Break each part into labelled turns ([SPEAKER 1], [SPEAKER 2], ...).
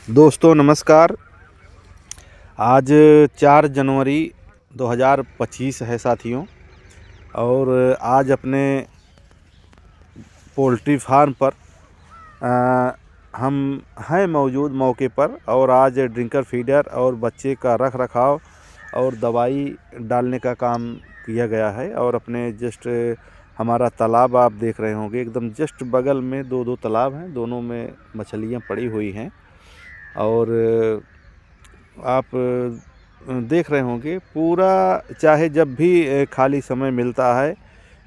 [SPEAKER 1] दोस्तों नमस्कार। आज 4 जनवरी 2025 है साथियों। और आज अपने पोल्ट्री फार्म पर हम हैं मौजूद मौके पर। और आज ड्रिंकर फीडर और बच्चे का रख रखाव और दवाई डालने का काम किया गया है। और अपने जस्ट हमारा तालाब आप देख रहे होंगे, एकदम जस्ट बगल में दो तालाब हैं, दोनों में मछलियाँ पड़ी हुई हैं। और आप देख रहे होंगे पूरा, चाहे जब भी खाली समय मिलता है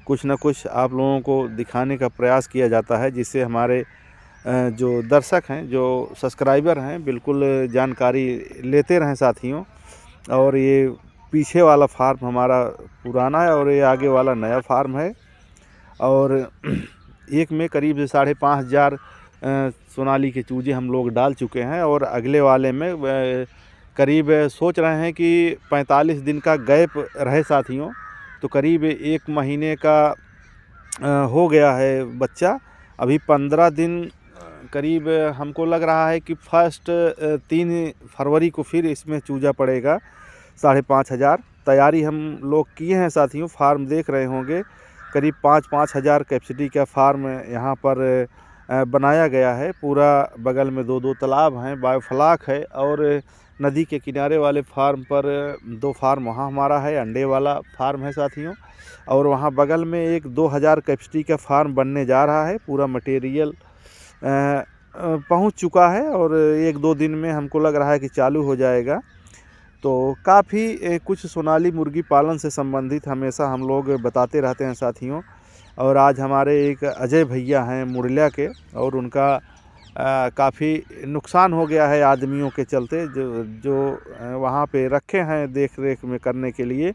[SPEAKER 1] कुछ ना कुछ आप लोगों को दिखाने का प्रयास किया जाता है, जिससे हमारे जो दर्शक हैं, जो सब्सक्राइबर हैं, बिल्कुल जानकारी लेते रहें साथियों। और ये पीछे वाला फार्म हमारा पुराना है और ये आगे वाला नया फार्म है। और एक में करीब 5,500 सोनाली के चूजे हम लोग डाल चुके हैं। और अगले वाले में करीब सोच रहे हैं कि 45 दिन का गैप रहे साथियों। तो करीब 1 महीने का हो गया है बच्चा। अभी 15 दिन करीब हमको लग रहा है कि फर्स्ट 3 फरवरी को फिर इसमें चूजा पड़ेगा 5,500। तैयारी हम लोग किए हैं साथियों। फार्म देख रहे होंगे, करीब 5-5 हज़ार कैपेसिटी का फार्म यहाँ पर बनाया गया है। पूरा बगल में 2-2 तालाब हैं, बायोफ्लाक है। और नदी के किनारे वाले फार्म पर 2 फार्म वहाँ हमारा है, अंडे वाला फार्म है साथियों। और वहाँ बगल में एक 2,000 कैपेसिटी का फार्म बनने जा रहा है। पूरा मटेरियल पहुँच चुका है और 1-2 दिन में हमको लग रहा है कि चालू हो जाएगा। तो काफ़ी कुछ सोनाली मुर्गी पालन से संबंधित हमेशा हम लोग बताते रहते हैं साथियों। और आज हमारे एक अजय भैया हैं मुरलिया के, और उनका काफ़ी नुकसान हो गया है आदमियों के चलते, जो वहाँ पे रखे हैं देख रेख में करने के लिए।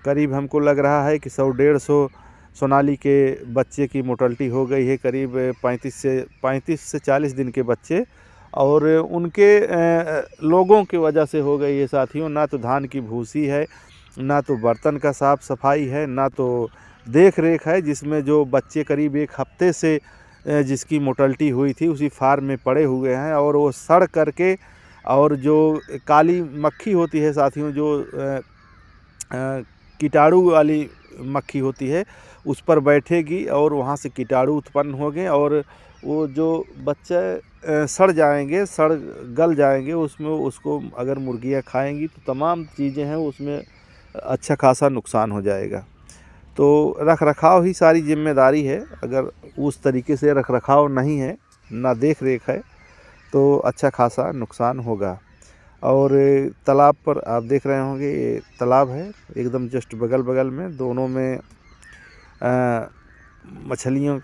[SPEAKER 1] करीब हमको लग रहा है कि 100-150 सोनाली के बच्चे की मोर्टलिटी हो गई है, करीब 35 से 40 दिन के बच्चे। और उनके लोगों की वजह से हो गई है साथियों। ना तो धान की भूसी है, ना तो बर्तन का साफ़ सफाई है, ना तो देख रेख है। जिसमें जो बच्चे करीब 1 हफ्ते से जिसकी मोर्टलिटी हुई थी उसी फार्म में पड़े हुए हैं। और वो सड़ करके, और जो काली मक्खी होती है साथियों, जो कीटाणु वाली मक्खी होती है, उस पर बैठेगी और वहाँ से कीटाणु उत्पन्न होंगे। और वो जो बच्चे सड़ जाएंगे, सड़ गल जाएंगे, उसमें उसको अगर मुर्गियाँ खाएंगी तो तमाम चीज़ें हैं उसमें अच्छा खासा नुकसान हो जाएगा। तो रख रखाव ही सारी जिम्मेदारी है। अगर उस तरीके से रख रखाव नहीं है, ना देख रेख है, तो अच्छा खासा नुकसान होगा। और तालाब पर आप देख रहे होंगे, ये तालाब है एकदम जस्ट बगल में, दोनों में मछलियों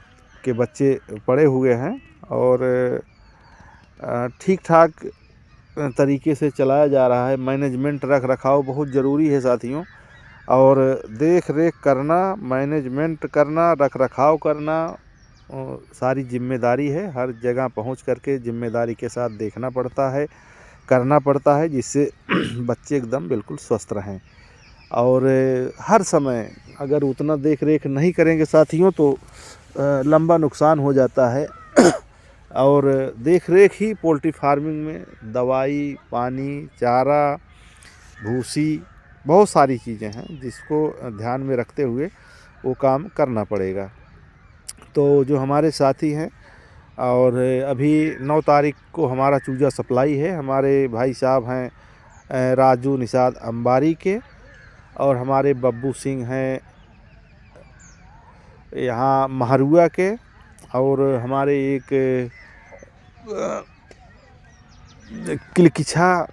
[SPEAKER 1] के बच्चे पड़े हुए हैं। और ठीक ठाक तरीके से चलाया जा रहा है। मैनेजमेंट रख रखाव बहुत ज़रूरी है साथियों। और देख रेख करना, मैनेजमेंट करना, रख रखाव करना सारी जिम्मेदारी है। हर जगह पहुंच करके जिम्मेदारी के साथ देखना पड़ता है, करना पड़ता है, जिससे बच्चे एकदम बिल्कुल स्वस्थ रहें। और हर समय अगर उतना देख रेख नहीं करेंगे साथियों तो लंबा नुकसान हो जाता है। और देख रेख ही पोल्ट्री फार्मिंग में दवाई, पानी, चारा, भूसी, बहुत सारी चीज़ें हैं जिसको ध्यान में रखते हुए वो काम करना पड़ेगा। तो जो हमारे साथी हैं, और अभी 9 तारीख को हमारा चूजा सप्लाई है। हमारे भाई साहब हैं राजू निषाद अंबारी के, और हमारे बब्बू सिंह हैं यहाँ महरुआ के। और हमारे एक किलकिछा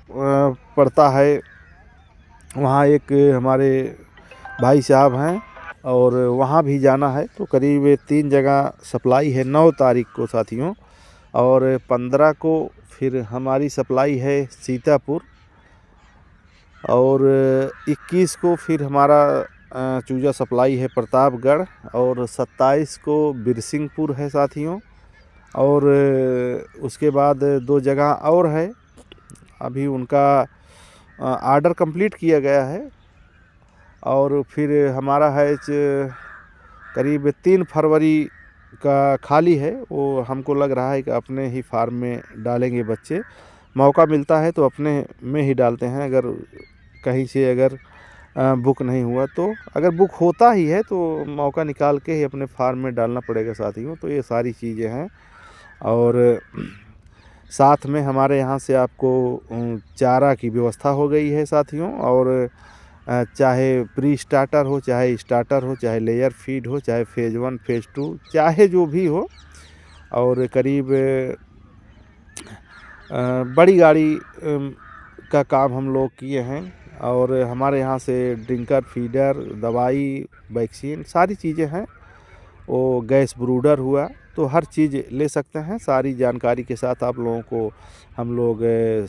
[SPEAKER 1] पड़ता है, वहाँ एक हमारे भाई साहब हैं, और वहाँ भी जाना है। तो करीब 3 जगह सप्लाई है 9 तारीख को साथियों। और 15 को फिर हमारी सप्लाई है सीतापुर। और 21 को फिर हमारा चूजा सप्लाई है प्रतापगढ़। और 27 को बिरसिंहपुर है साथियों। और उसके बाद 2 जगह और है, अभी उनका आर्डर कंप्लीट किया गया है। और फिर हमारा है करीब 3 फरवरी का खाली है, वो हमको लग रहा है कि अपने ही फार्म में डालेंगे बच्चे। मौका मिलता है तो अपने में ही डालते हैं। अगर कहीं से अगर बुक नहीं हुआ तो, अगर बुक होता ही है तो मौका निकाल के ही अपने फार्म में डालना पड़ेगा साथियों। तो ये सारी चीज़ें हैं। और साथ में हमारे यहाँ से आपको चारा की व्यवस्था हो गई है साथियों। और चाहे प्री स्टार्टर हो, चाहे स्टार्टर हो, चाहे लेयर फीड हो, चाहे फेज़ 1 फेज़ 2, चाहे जो भी हो। और करीब बड़ी गाड़ी का काम हम लोग किए हैं। और हमारे यहाँ से ड्रिंकर, फीडर, दवाई, वैक्सीन सारी चीज़ें हैं। वो गैस ब्रूडर हुआ, तो हर चीज़ ले सकते हैं। सारी जानकारी के साथ आप लोगों को हम लोग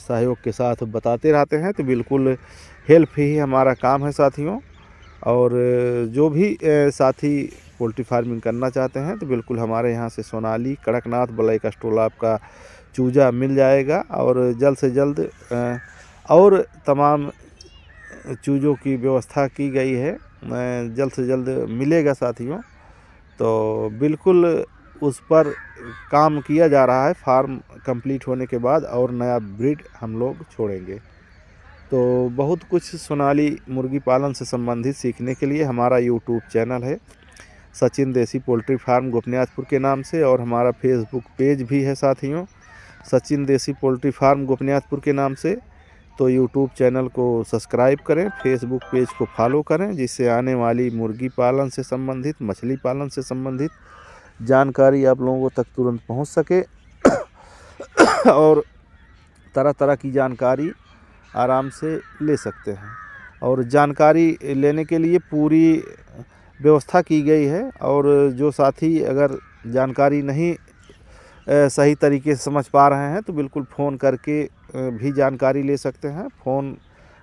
[SPEAKER 1] सहयोग के साथ बताते रहते हैं। तो बिल्कुल हेल्प ही हमारा काम है साथियों। और जो भी साथी पोल्ट्री फार्मिंग करना चाहते हैं तो बिल्कुल हमारे यहाँ से सोनाली, कड़कनाथ, ब्लैक स्टोलाप का चूजा मिल जाएगा। और जल्द से जल्द और तमाम चूज़ों की व्यवस्था की गई है, जल्द से जल्द मिलेगा साथियों। तो बिल्कुल उस पर काम किया जा रहा है फार्म कंप्लीट होने के बाद, और नया ब्रीड हम लोग छोड़ेंगे। तो बहुत कुछ सोनाली मुर्गी पालन से संबंधित सीखने के लिए हमारा यूट्यूब चैनल है सचिन देसी पोल्ट्री फार्म गोपनीयतपुर के नाम से। और हमारा फेसबुक पेज भी है साथियों, सचिन देसी पोल्ट्री फार्म गोपनीयतपुर के नाम से। तो यूट्यूब चैनल को सब्सक्राइब करें, फेसबुक पेज को फॉलो करें, जिससे आने वाली मुर्गी पालन से संबंधित, मछली पालन से संबंधित जानकारी आप लोगों तक तुरंत पहुंच सके। और तरह तरह की जानकारी आराम से ले सकते हैं। और जानकारी लेने के लिए पूरी व्यवस्था की गई है। और जो साथी अगर जानकारी नहीं सही तरीके से समझ पा रहे हैं तो बिल्कुल फ़ोन करके भी जानकारी ले सकते हैं। फ़ोन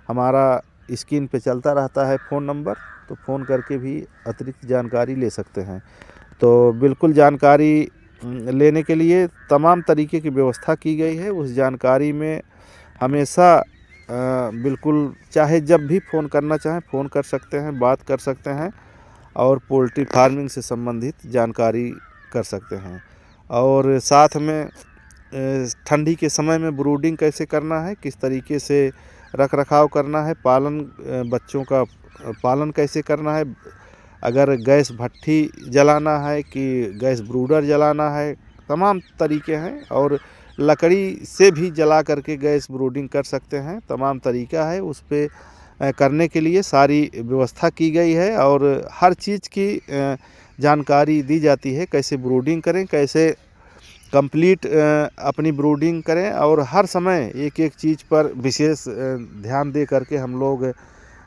[SPEAKER 1] हमारा स्क्रीन पे चलता रहता है फ़ोन नंबर, तो फ़ोन करके भी अतिरिक्त जानकारी ले सकते हैं। तो बिल्कुल जानकारी लेने के लिए तमाम तरीके की व्यवस्था की गई है। उस जानकारी में हमेशा बिल्कुल चाहे जब भी फ़ोन करना चाहें फ़ोन कर सकते हैं, बात कर सकते हैं, और पोल्ट्री फार्मिंग से संबंधित जानकारी कर सकते हैं। और साथ में ठंडी के समय में ब्रूडिंग कैसे करना है, किस तरीके से रख रखाव करना है, पालन, बच्चों का पालन कैसे करना है, अगर गैस भट्ठी जलाना है कि गैस ब्रूडर जलाना है, तमाम तरीके हैं। और लकड़ी से भी जला करके गैस ब्रूडिंग कर सकते हैं, तमाम तरीका है। उस पे करने के लिए सारी व्यवस्था की गई है। और हर चीज़ की जानकारी दी जाती है, कैसे ब्रूडिंग करें, कैसे कंप्लीट अपनी ब्रूडिंग करें। और हर समय एक एक चीज़ पर विशेष ध्यान दे करके हम लोग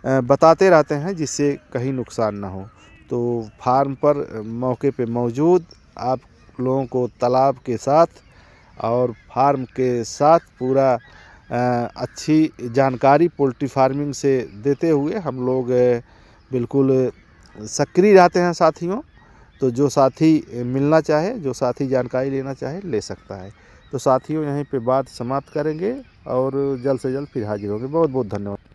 [SPEAKER 1] बताते रहते हैं, जिससे कहीं नुकसान ना हो। तो फार्म पर मौके पे मौजूद आप लोगों को तालाब के साथ और फार्म के साथ पूरा अच्छी जानकारी पोल्ट्री फार्मिंग से देते हुए हम लोग बिल्कुल सक्रिय रहते हैं साथियों। तो जो साथी मिलना चाहे, जो साथी जानकारी लेना चाहे, ले सकता है। तो साथियों यहीं पे बात समाप्त करेंगे और जल्द से जल्द फिर हाजिर होंगे। बहुत बहुत धन्यवाद।